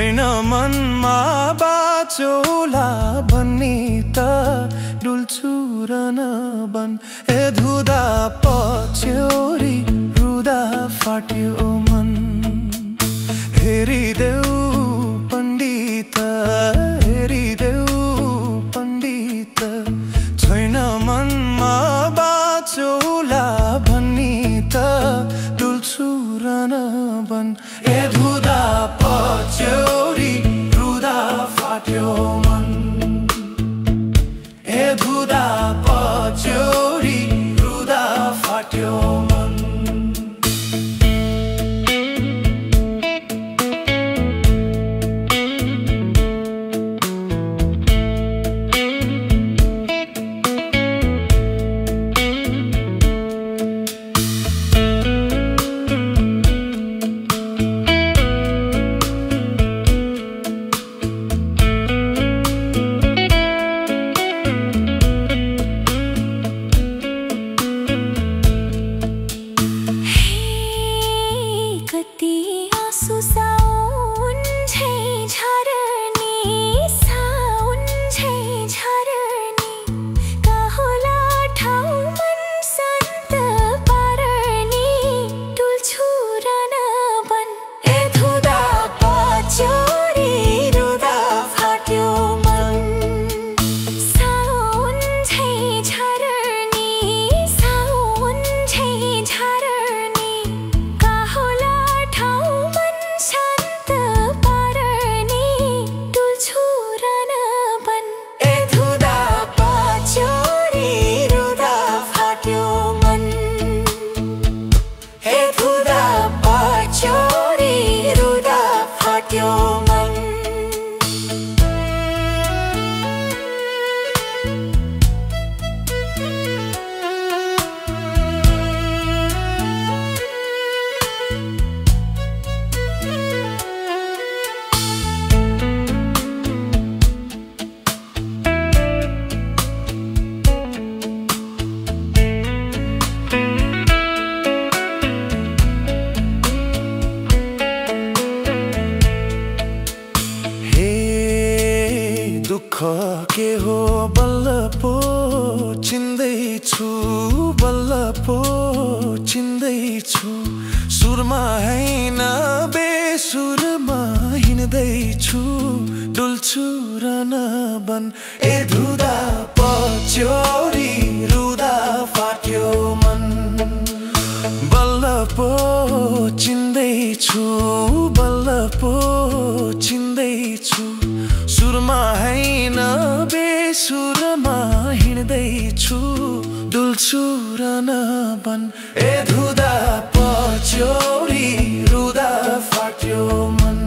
छैन मनमा बाचोला भन्ने त डुल्छु र नबन ए धुदा पछ्यौरी रुदा फाट्यो मन हेरिदेऊ पण्डित हेरिदेऊ पण्डित छैन मनमा बाचोला भन्ने त डुल्छु र नबन ए धुदा पछ्यौरी रुदा फाट्यो मन ए धुदा पछ्यौरी रुदा फाट्यो मन के हो बल्ल पो चिन्दैछु बल्ल पो चिन्दैछु सुरमा हैन बेसुरमा हिँड्दैछु डुल्छु र नबन ए धुदा पछ्यौरी रुदा फाट्यो मन बल्ल पो चिन्दैछु बल्ल पो चिन्दैछु सुरमा हैन बेसुरमा हिँड्दैछु डुल्छु र नबन ए धुदा पछ्यौरी रुदा फाट्यो मन